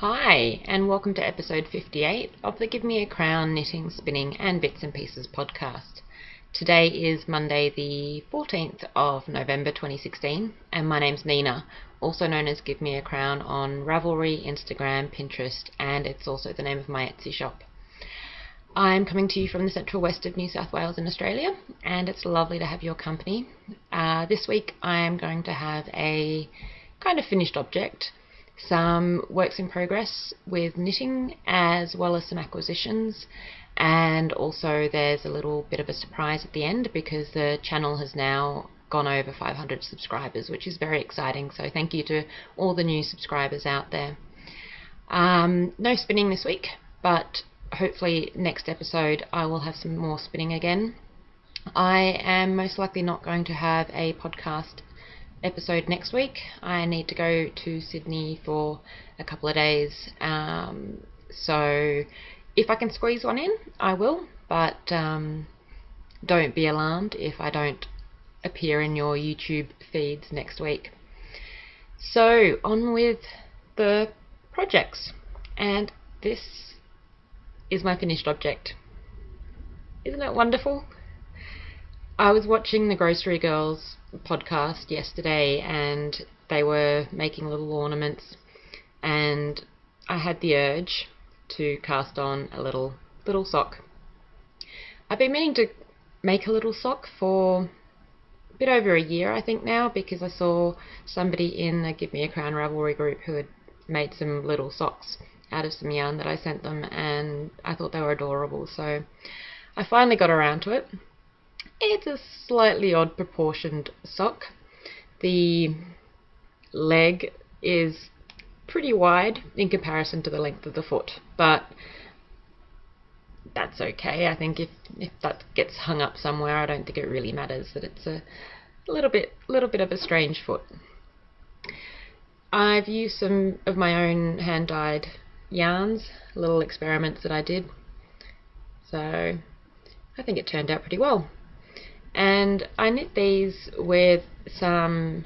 Hi, and welcome to episode 58 of the Give Me a Crown Knitting, Spinning and Bits and Pieces podcast. Today is Monday the 14th of November 2016, and my name's Nina, also known as Give Me a Crown on Ravelry, Instagram, Pinterest, and it's also the name of my Etsy shop. I'm coming to you from the central west of New South Wales in Australia, and it's lovely to have your company. This week I'm going to have a kind of finished object, some works in progress with knitting, as well as some acquisitions, and also there's a little bit of a surprise at the end because the channel has now gone over 500 subscribers, which is very exciting, so thank you to all the new subscribers out there. No spinning this week, but hopefully next episode I will have some more spinning again. I am most likely not going to have a podcast episode next week. I need to go to Sydney for a couple of days, so if I can squeeze one in I will, but don't be alarmed if I don't appear in your YouTube feeds next week. So on with the projects, and this is my finished object. Isn't it wonderful? I was watching the Grocery Girls podcast yesterday and they were making little ornaments, and I had the urge to cast on a little sock. I've been meaning to make a little sock for a bit over a year I think now, because I saw somebody in the Give Me a Crown Ravelry group who had made some little socks out of some yarn that I sent them, and I thought they were adorable, so I finally got around to it. It's a slightly odd proportioned sock. The leg is pretty wide in comparison to the length of the foot, but that's okay. I think if that gets hung up somewhere, I don't think it really matters that it's a little bit of a strange foot. I've used some of my own hand-dyed yarns, little experiments that I did, so I think it turned out pretty well. And I knit these with some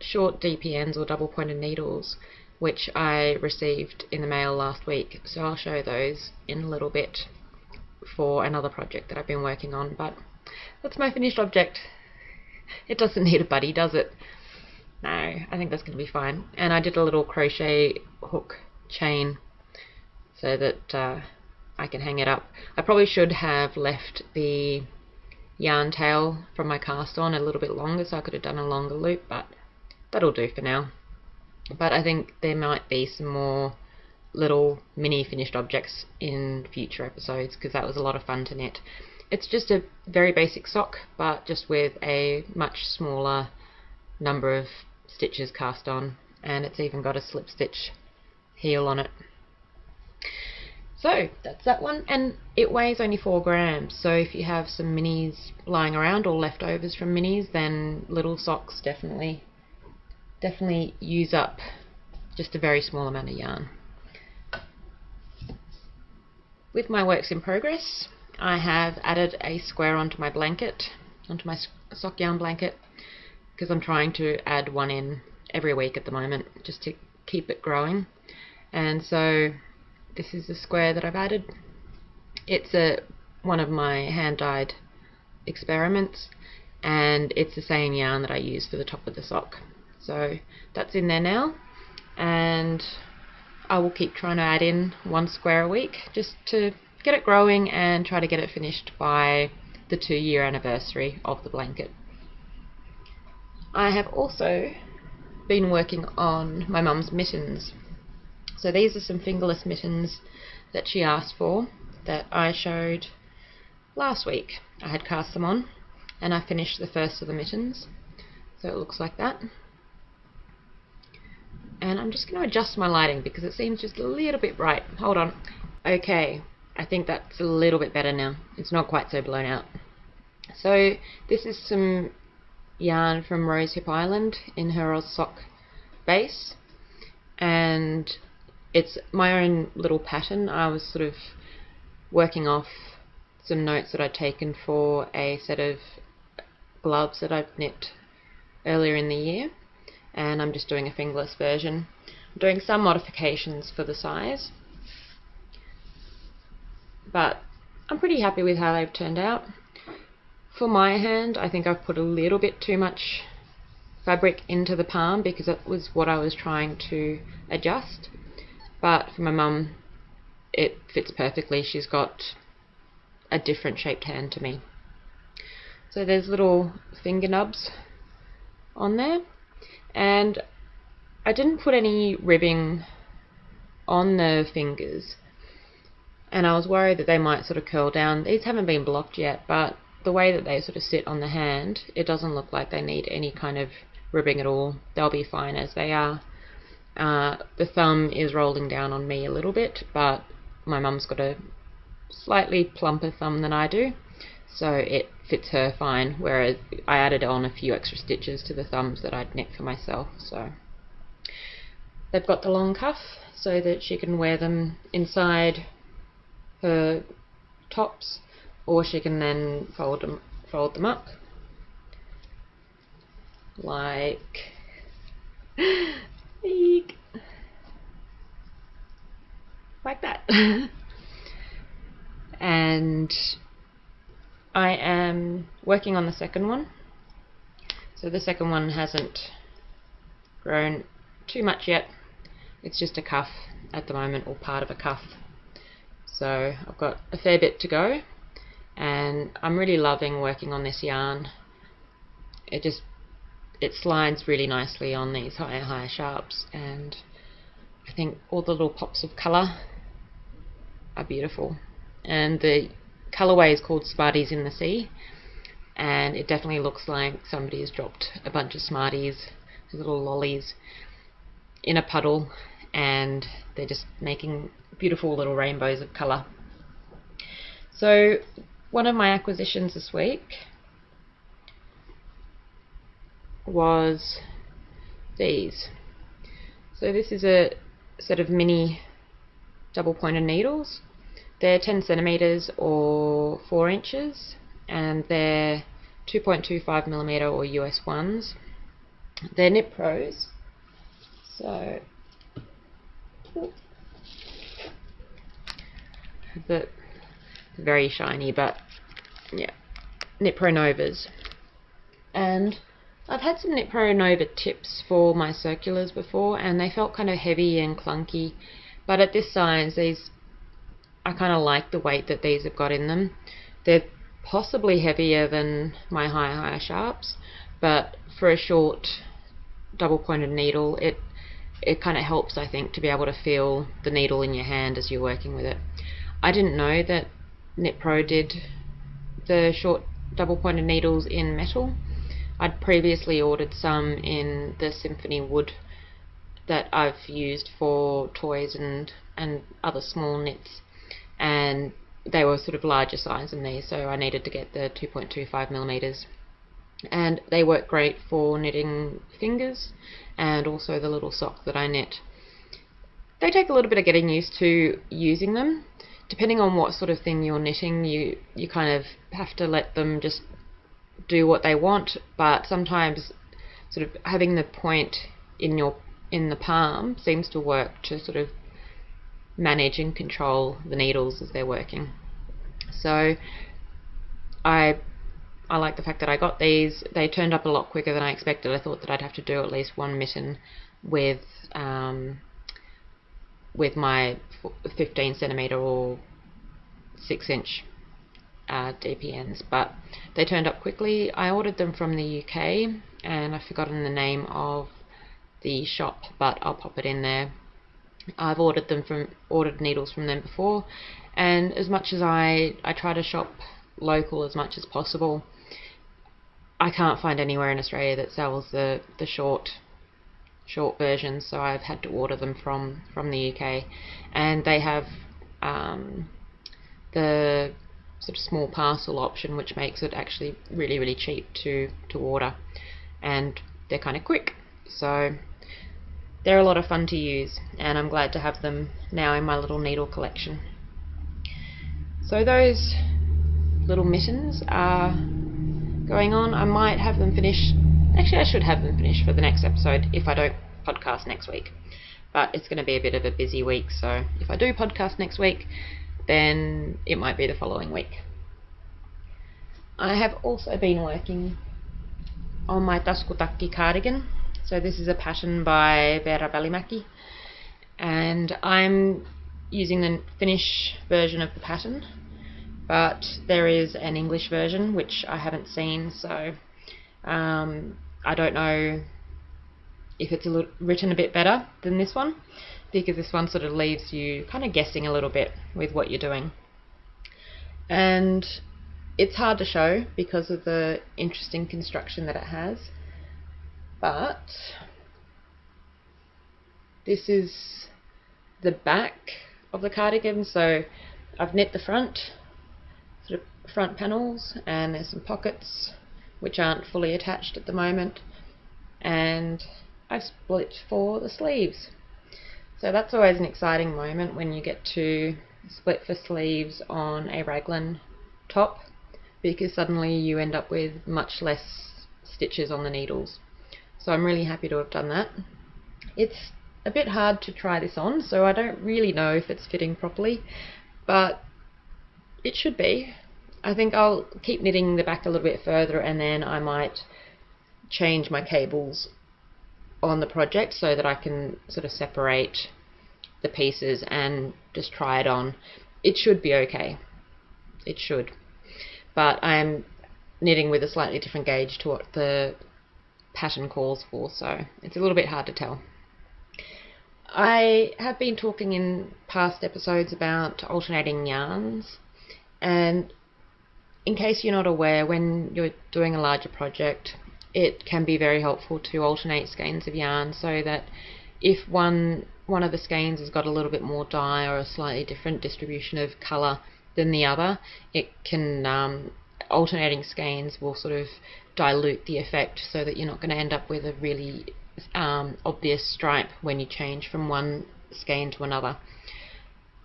short DPNs or double pointed needles, which I received in the mail last week, so I'll show those in a little bit for another project that I've been working on. But that's my finished object. It doesn't need a buddy, does it? No, I think that's going to be fine. And I did a little crochet hook chain so that I can hang it up. I probably should have left the yarn tail from my cast on a little bit longer, so I could have done a longer loop, but that'll do for now. But I think there might be some more little mini finished objects in future episodes, because that was a lot of fun to knit. It's just a very basic sock, but just with a much smaller number of stitches cast on, and it's even got a slip stitch heel on it. So that's that one, and it weighs only 4 grams, so if you have some minis lying around or leftovers from minis, then little socks definitely use up just a very small amount of yarn. With my works in progress, I have added a square onto my blanket, onto my sock yarn blanket, because I'm trying to add one in every week at the moment just to keep it growing. And so this is the square that I've added. It's one of my hand-dyed experiments, and it's the same yarn that I use for the top of the sock. So that's in there now, and I will keep trying to add in one square a week just to get it growing and try to get it finished by the 2-year anniversary of the blanket. I have also been working on my mum's mittens. So these are some fingerless mittens that she asked for that I showed last week. I had cast them on and I finished the first of the mittens. So it looks like that. And I'm just going to adjust my lighting because it seems just a little bit bright. Hold on. Okay, I think that's a little bit better now. It's not quite so blown out. So this is some yarn from Rosehip Island in her Oz sock base, and it's my own little pattern. I was sort of working off some notes that I'd taken for a set of gloves that I've knit earlier in the year, and I'm just doing a fingerless version. doing some modifications for the size, but I'm pretty happy with how they've turned out. For my hand, I think I've put a little bit too much fabric into the palm because it was what I was trying to adjust, but for my mum it fits perfectly. She's got a different shaped hand to me. So there's little finger nubs on there, and I didn't put any ribbing on the fingers, and I was worried that they might sort of curl down. These haven't been blocked yet, but the way that they sort of sit on the hand, it doesn't look like they need any kind of ribbing at all. They'll be fine as they are. The thumb is rolling down on me a little bit, but my mum's got a slightly plumper thumb than I do, so it fits her fine, whereas I added on a few extra stitches to the thumbs that I'd knit for myself. So they've got the long cuff so that she can wear them inside her tops, or she can then fold them up like like that. And I am working on the second one. So the second one hasn't grown too much yet. It's just a cuff at the moment, or part of a cuff. So I've got a fair bit to go, and I'm really loving working on this yarn. It slides really nicely on these higher sharps, and I think all the little pops of colour are beautiful. And the colourway is called Smarties in the Sea, and it definitely looks like somebody has dropped a bunch of Smarties, little lollies, in a puddle, and they're just making beautiful little rainbows of colour. So one of my acquisitions this week was these. So this is a set of mini double pointed needles. They're 10 centimeters or 4 inches, and they're 2.25 millimeter or US ones. They're Knit Pros, so they're very shiny, but yeah, Knit Pro Novas. And I've had some Knit Pro Nova tips for my circulars before, and they felt kind of heavy and clunky, but at this size, I kind of like the weight that these have got in them. They're possibly heavier than my higher sharps, but for a short double pointed needle, it kind of helps, I think, to be able to feel the needle in your hand as you're working with it. I didn't know that Knit Pro did the short double pointed needles in metal. I'd previously ordered some in the symphony wood that I've used for toys and other small knits, and they were sort of larger size than these, so I needed to get the 2.25 millimeters. And they work great for knitting fingers and also the little sock that I knit. They take a little bit of getting used to using them. Depending on what sort of thing you're knitting, you kind of have to let them just do what they want, but sometimes sort of having the point in the palm seems to work to sort of manage and control the needles as they're working. So I like the fact that I got these. They turned up a lot quicker than I expected. I thought that I'd have to do at least one mitten with my 15 centimeter or 6 inch DPNs, but they turned up quickly. I ordered them from the UK, and I've forgotten the name of the shop, but I'll pop it in there. I've ordered needles from them before, and as much as I try to shop local as much as possible, I can't find anywhere in Australia that sells the short versions, so I've had to order them from the UK, and they have the sort of small parcel option, which makes it actually really cheap to order, and they're kind of quick, so they're a lot of fun to use, and I'm glad to have them now in my little needle collection. So those little mittens are going on. I might have them finished. Actually, I should have them finished for the next episode if I don't podcast next week. but it's going to be a bit of a busy week, so if I do podcast next week, then it might be the following week. I have also been working on my Taskutaki cardigan. So this is a pattern by Veera Välimäki, and I'm using the Finnish version of the pattern, but there is an English version which I haven't seen, so I don't know if it's written a bit better than this one, because this one sort of leaves you kind of guessing a little bit with what you're doing. And it's hard to show because of the interesting construction that it has, but this is the back of the cardigan. So I've knit the front panels, and there's some pockets which aren't fully attached at the moment, and I've split for the sleeves. So that's always an exciting moment when you get to split for sleeves on a raglan top, because suddenly you end up with much less stitches on the needles. So I'm really happy to have done that. It's a bit hard to try this on, so I don't really know if it's fitting properly, but it should be. I think I'll keep knitting the back a little bit further, and then I might change my cables on the project so that I can sort of separate the pieces and just try it on. It should be okay. It should. But I'm knitting with a slightly different gauge to what the pattern calls for, so it's a little bit hard to tell. I have been talking in past episodes about alternating yarns, and in case you're not aware, when you're doing a larger project, it can be very helpful to alternate skeins of yarn, so that if one of the skeins has got a little bit more dye or a slightly different distribution of colour than the other, it can alternating skeins will sort of dilute the effect, so that you're not going to end up with a really obvious stripe when you change from one skein to another.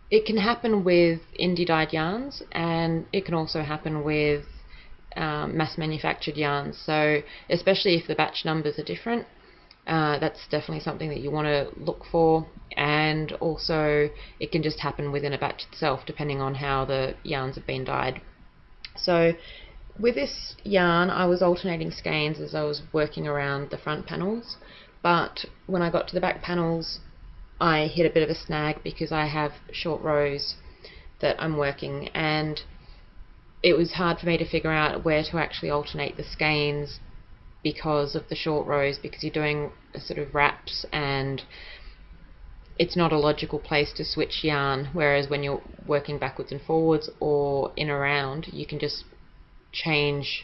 It can happen with indie dyed yarns, and it can also happen with mass manufactured yarns. So especially if the batch numbers are different, that's definitely something that you want to look for, and also it can just happen within a batch itself depending on how the yarns have been dyed. So with this yarn I was alternating skeins as I was working around the front panels, but when I got to the back panels I hit a bit of a snag because I have short rows that I'm working, and it was hard for me to figure out where to actually alternate the skeins because of the short rows, because you're doing a sort of wraps and it's not a logical place to switch yarn, whereas when you're working backwards and forwards or in a round, you can just change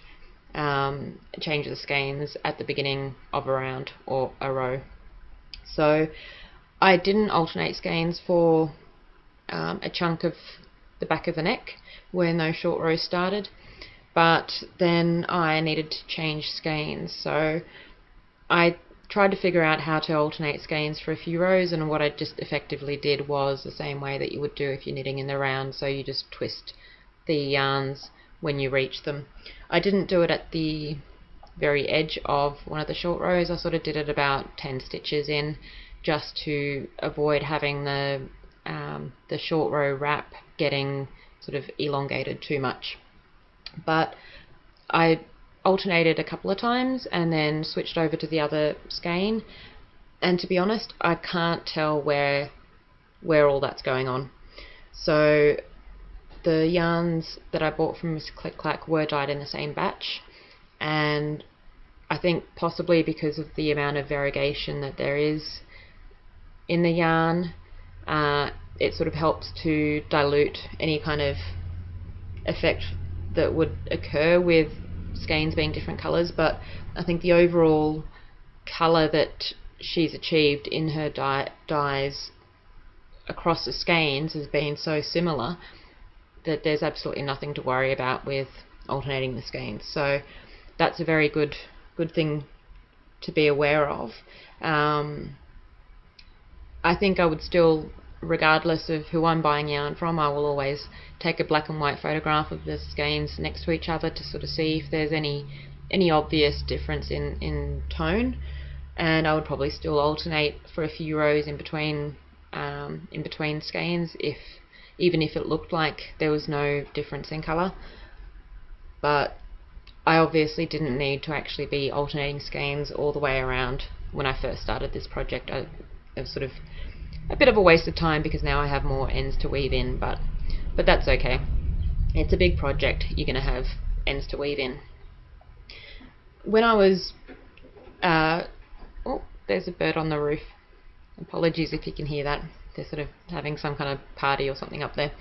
the skeins at the beginning of a round or a row. So I didn't alternate skeins for a chunk of the back of the neck when those short rows started, but then I needed to change skeins, so I tried to figure out how to alternate skeins for a few rows, and what I just effectively did was the same way that you would do if you're knitting in the round, so you just twist the yarns when you reach them. I didn't do it at the very edge of one of the short rows. I sort of did it about 10 stitches in, just to avoid having the short row wrap getting sort of elongated too much. But I alternated a couple of times and then switched over to the other skein, and to be honest I can't tell where all that's going on. So the yarns that I bought from Miss Click Clack were dyed in the same batch, and I think possibly because of the amount of variegation that there is in the yarn, it sort of helps to dilute any kind of effect that would occur with skeins being different colours. But I think the overall colour that she's achieved in her dyes across the skeins has been so similar that there's absolutely nothing to worry about with alternating the skeins. So that's a very good thing to be aware of. I think I would still, regardless of who I'm buying yarn from, I will always take a black and white photograph of the skeins next to each other to sort of see if there's any obvious difference in tone. and I would probably still alternate for a few rows in between skeins, even if it looked like there was no difference in colour. But I obviously didn't need to actually be alternating skeins all the way around when I first started this project. It was sort of a bit of a waste of time because now I have more ends to weave in, but that's okay. It's a big project, you're going to have ends to weave in. When I was oh, there's a bird on the roof. Apologies if you can hear that. They're sort of having some kind of party or something up there.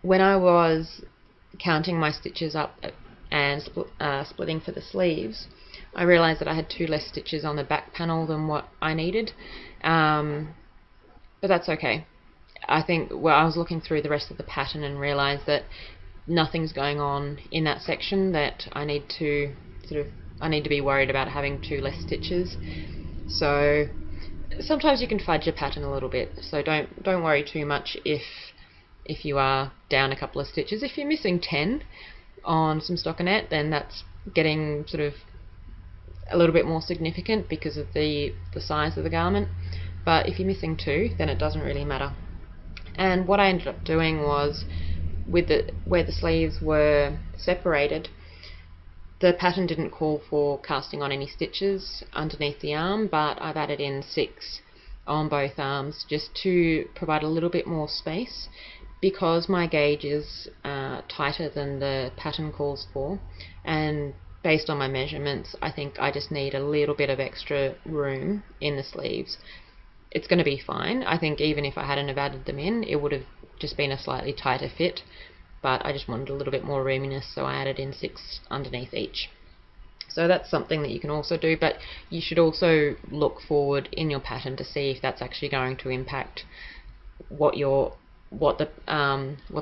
When I was counting my stitches up and splitting for the sleeves, I realised that I had 2 less stitches on the back panel than what I needed, but that's okay. I think, well, I was looking through the rest of the pattern and realised that nothing's going on in that section that I need to be worried about having 2 less stitches. So sometimes you can fudge your pattern a little bit, so don't worry too much if you are down a couple of stitches. If you're missing 10 on some stockinette, then that's getting sort of a little bit more significant because of the size of the garment. But if you're missing 2, then it doesn't really matter. And what I ended up doing was, where the sleeves were separated, the pattern didn't call for casting on any stitches underneath the arm, but I've added in 6 on both arms just to provide a little bit more space, because my gauge is tighter than the pattern calls for, and based on my measurements I think I just need a little bit of extra room in the sleeves. It's going to be fine. I think even if I hadn't have added them in, it would have just been a slightly tighter fit, but I just wanted a little bit more roominess, so I added in 6 underneath each. So that's something that you can also do, but you should also look forward in your pattern to see if that's actually going to impact what the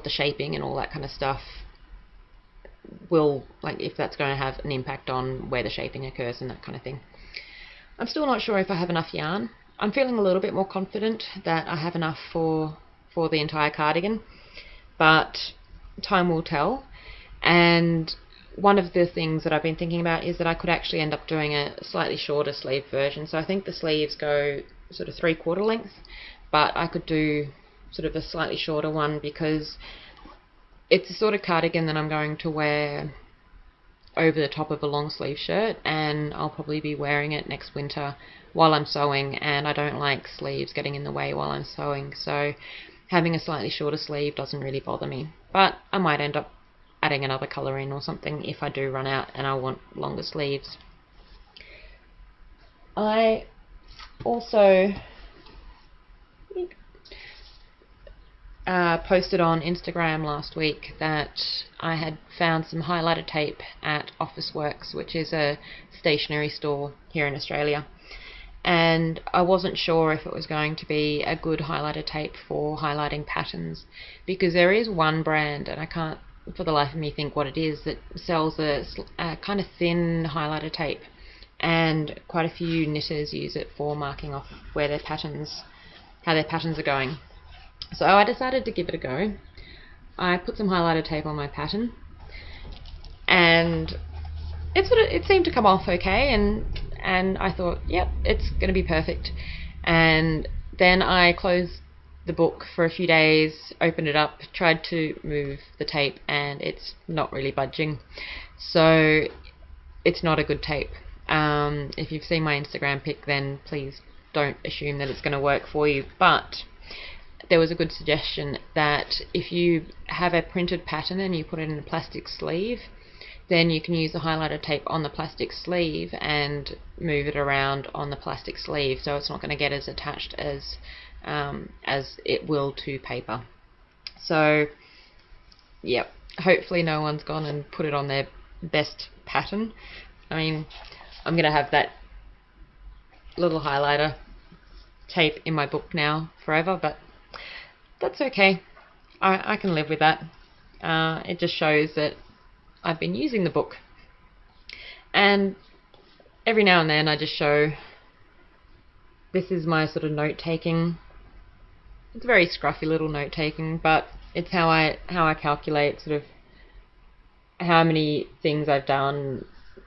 shaping and all that kind of stuff will, like, if that's going to have an impact on where the shaping occurs and that kind of thing. I'm still not sure if I have enough yarn. I'm feeling a little bit more confident that I have enough for the entire cardigan, but time will tell. And one of the things that I've been thinking about is that I could actually end up doing a slightly shorter sleeve version. So I think the sleeves go sort of 3/4 length, but I could do sort of a slightly shorter one because it's the sort of cardigan that I'm going to wear over the top of a long sleeve shirt, and I'll probably be wearing it next winter while I'm sewing, and I don't like sleeves getting in the way while I'm sewing, so having a slightly shorter sleeve doesn't really bother me. But I might end up adding another colour in or something if I do run out and I want longer sleeves. I also posted on Instagram last week that I had found some highlighter tape at Officeworks, which is a stationery store here in Australia, and I wasn't sure if it was going to be a good highlighter tape for highlighting patterns, because there is one brand, and I can't for the life of me think what it is, that sells a kind of thin highlighter tape, and quite a few knitters use it for marking off where their patterns, how their patterns are going. So I decided to give it a go. I put some highlighter tape on my pattern, and it seemed to come off okay, and I thought, yep, it's going to be perfect. And then I closed the book for a few days, opened it up, tried to move the tape, and it's not really budging. So it's not a good tape. If you've seen my Instagram pic, then please don't assume that it's going to work for you. But there was a good suggestion that if you have a printed pattern and you put it in a plastic sleeve, then you can use the highlighter tape on the plastic sleeve and move it around on the plastic sleeve, so it's not going to get as attached as it will to paper. So yep, hopefully no one's gone and put it on their best pattern. I mean, I'm going to have that little highlighter tape in my book now forever, but that's okay. I can live with that. It just shows that I've been using the book, and every now and then I just show, this is my sort of note taking. It's very scruffy little note taking, but it's how I calculate sort of how many things I've done,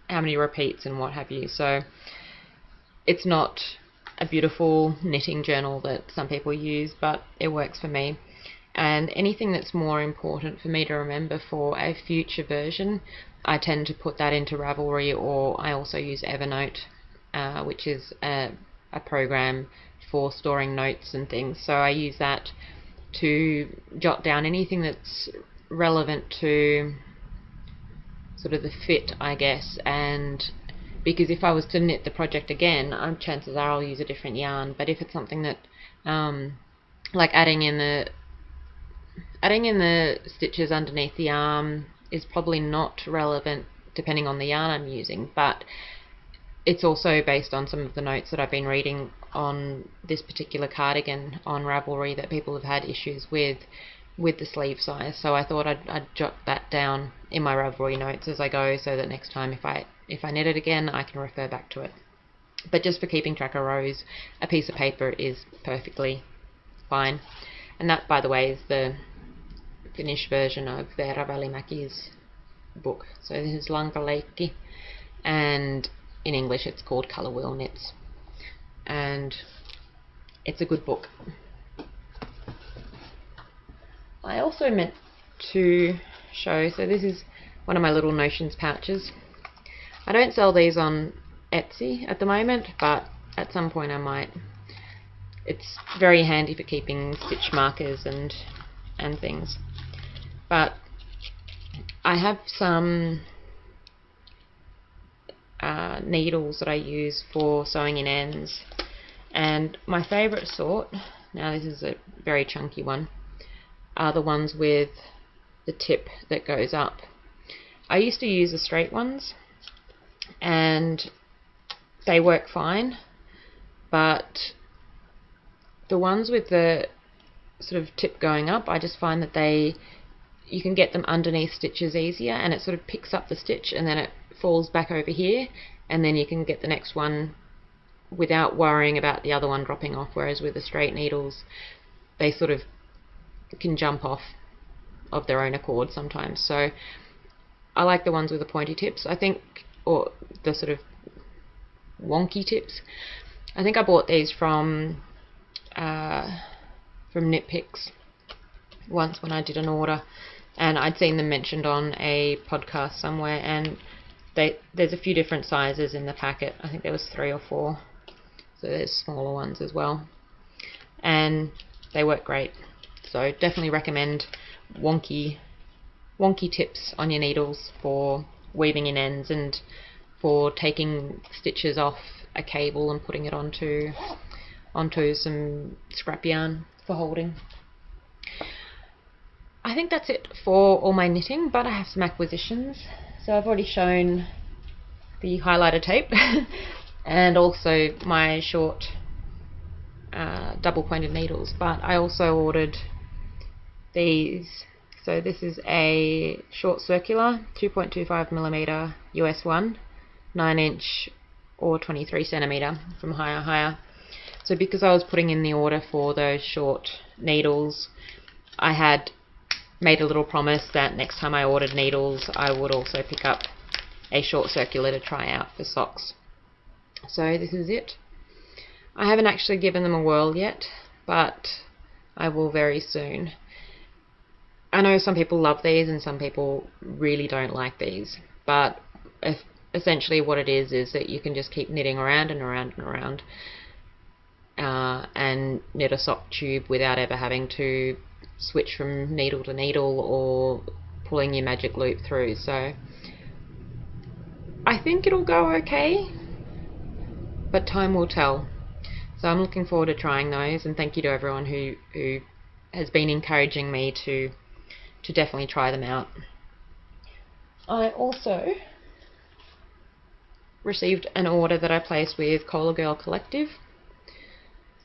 how many repeats and what have you. So it's not a beautiful knitting journal that some people use, but it works for me. And anything that's more important for me to remember for a future version, I tend to put that into Ravelry, or I also use Evernote, which is a program for storing notes and things. So I use that to jot down anything that's relevant to sort of the fit, I guess, and because if I was to knit the project again, chances are I'll use a different yarn. But if it's something that like adding in the stitches underneath the arm is probably not relevant depending on the yarn I'm using, but it's also based on some of the notes that I've been reading on this particular cardigan on Ravelry that people have had issues with the sleeve size. So I thought I'd jot that down in my Ravelry notes as I go, so that next time if I knit it again, I can refer back to it. But just for keeping track of rows, a piece of paper is perfectly fine. And that, by the way, is the Finnish version of Veera Välimäki's book. So this is Lankaleikki, and in English it's called Colour Wheel Knits, and it's a good book. I also meant to show, so this is one of my little notions pouches. I don't sell these on Etsy at the moment, but at some point I might. It's very handy for keeping stitch markers and things. But I have some needles that I use for sewing in ends, and my favourite sort, now this is a very chunky one, are the ones with the tip that goes up. I used to use the straight ones and they work fine, but the ones with the sort of tip going up, I just find that you can get them underneath stitches easier, and it sort of picks up the stitch and then it falls back over here, and then you can get the next one without worrying about the other one dropping off, whereas with the straight needles they sort of can jump off of their own accord sometimes. So I like the ones with the pointy tips, I think, or the sort of wonky tips. I think I bought these from Knit Picks once when I did an order, and I'd seen them mentioned on a podcast somewhere, and there's a few different sizes in the packet. I think there was 3 or 4, so there's smaller ones as well, and they work great. So definitely recommend wonky tips on your needles for weaving in ends and for taking stitches off a cable and putting it onto some scrap yarn for holding. I think that's it for all my knitting, but I have some acquisitions. So I've already shown the highlighter tape and also my short double pointed needles, but I also ordered these. So this is a short circular 2.25mm US 1 9-inch or 23 centimeter from Higher. So because I was putting in the order for those short needles, I had made a little promise that next time I ordered needles I would also pick up a short circular to try out for socks. So this is it. I haven't actually given them a whirl yet, but I will very soon. I know some people love these and some people really don't like these, but essentially what it is that you can just keep knitting around and around and around and knit a sock tube without ever having to switch from needle to needle or pulling your magic loop through. So I think it'll go okay, but time will tell. So I'm looking forward to trying those, and thank you to everyone who has been encouraging me to definitely try them out. I also received an order that I placed with Koala Girl Collective.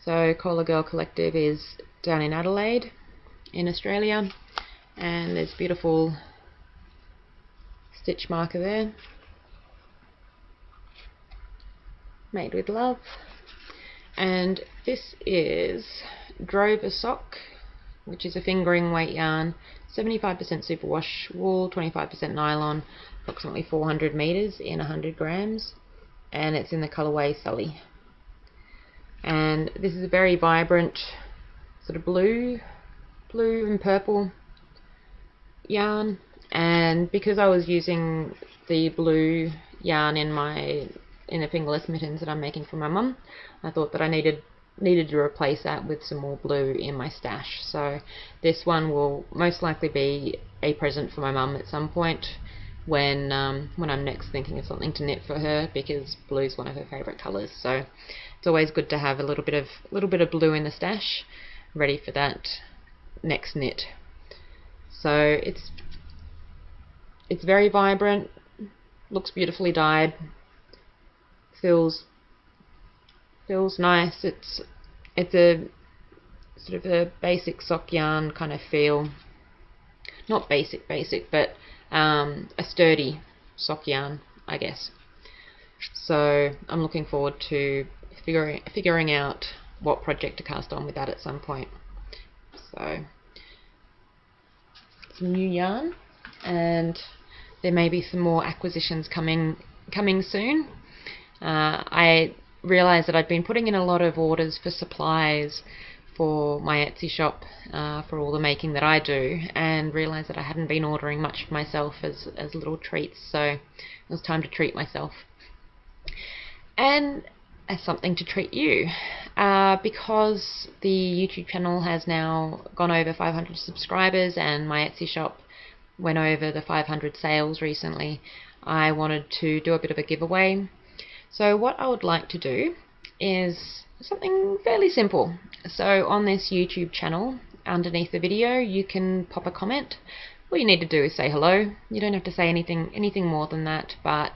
So Koala Girl Collective is down in Adelaide in Australia, and there's beautiful stitch marker there, made with love. And this is Drover Sock, which is a fingering weight yarn, 75% superwash wool, 25% nylon, approximately 400 meters in 100 grams, and it's in the colorway Sully. and this is a very vibrant sort of blue and purple yarn, and because I was using the blue yarn in the fingerless mittens that I'm making for my mum, I thought that I needed to replace that with some more blue in my stash. So this one will most likely be a present for my mum at some point when I'm next thinking of something to knit for her, because blue is one of her favourite colours. So it's always good to have a little bit of blue in the stash, ready for that next knit. So it's very vibrant, looks beautifully dyed, feels nice. It's a sort of a basic sock yarn kind of feel. Not basic, but a sturdy sock yarn, I guess. So I'm looking forward to figuring out what project to cast on with that at some point. So some new yarn, and there may be some more acquisitions coming soon. I realised that I'd been putting in a lot of orders for supplies for my Etsy shop for all the making that I do, and realised that I hadn't been ordering much for myself as little treats, so it was time to treat myself. And as something to treat you, because the YouTube channel has now gone over 500 subscribers and my Etsy shop went over the 500 sales recently, I wanted to do a bit of a giveaway. So what I would like to do is something fairly simple. So on this YouTube channel, underneath the video, you can pop a comment. All you need to do is say hello. You don't have to say anything more than that, but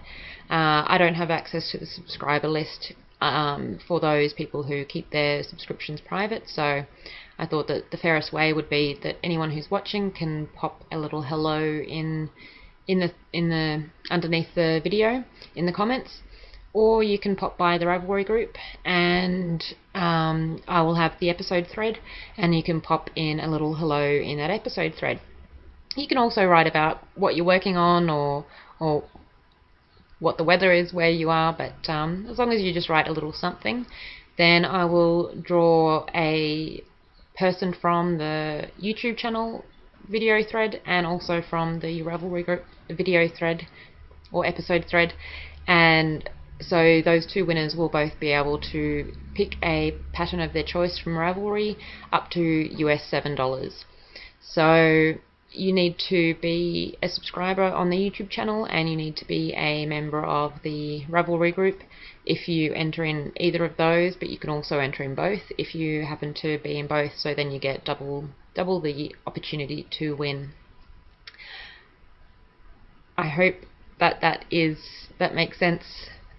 I don't have access to the subscriber list for those people who keep their subscriptions private, so I thought that the fairest way would be that anyone who's watching can pop a little hello in the underneath the video in the comments, or you can pop by the Ravelry group and I will have the episode thread, and you can pop in a little hello in that episode thread. You can also write about what you're working on or what the weather is where you are, but as long as you just write a little something, then I will draw a person from the YouTube channel video thread and also from the Ravelry group video thread or episode thread, and so those two winners will both be able to pick a pattern of their choice from Ravelry up to US $7. So you need to be a subscriber on the YouTube channel, and you need to be a member of the Ravelry group if you enter in either of those, but you can also enter in both if you happen to be in both, so then you get double the opportunity to win. I hope that makes sense.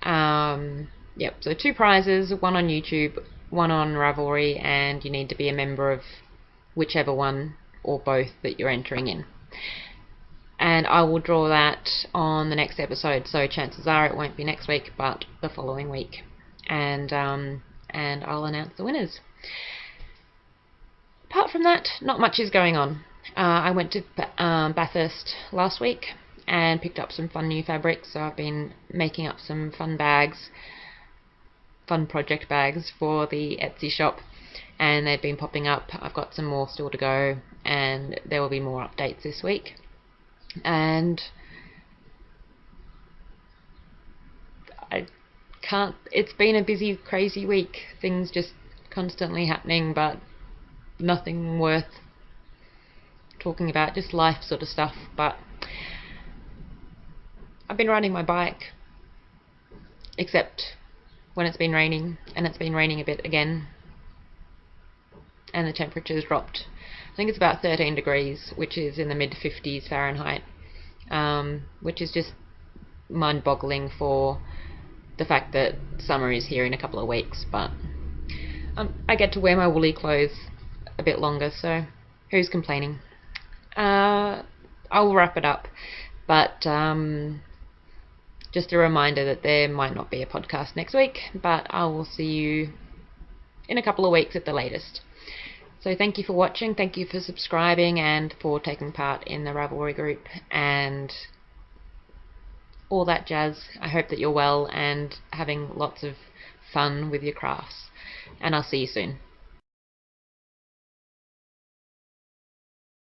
Yep, so 2 prizes, one on YouTube, one on Ravelry, and you need to be a member of whichever one or both that you're entering in. And I will draw that on the next episode, so chances are it won't be next week but the following week, and I'll announce the winners. Apart from that, not much is going on. I went to Bathurst last week and picked up some fun new fabrics, so I've been making up some fun project bags for the Etsy shop, and they've been popping up. I've got some more still to go, and there will be more updates this week. And it's been a busy, crazy week. Things just constantly happening, but nothing worth talking about, just life sort of stuff. But I've been riding my bike, except when it's been raining, and it's been raining a bit again, and the temperature's dropped. I think it's about 13 degrees, which is in the mid-50s Fahrenheit, which is just mind-boggling for the fact that summer is here in a couple of weeks. But I get to wear my woolly clothes a bit longer, so who's complaining? I will wrap it up, but just a reminder that there might not be a podcast next week, but I will see you in a couple of weeks at the latest. So thank you for watching, thank you for subscribing, and for taking part in the Ravelry group and all that jazz. I hope that you're well and having lots of fun with your crafts. And I'll see you soon.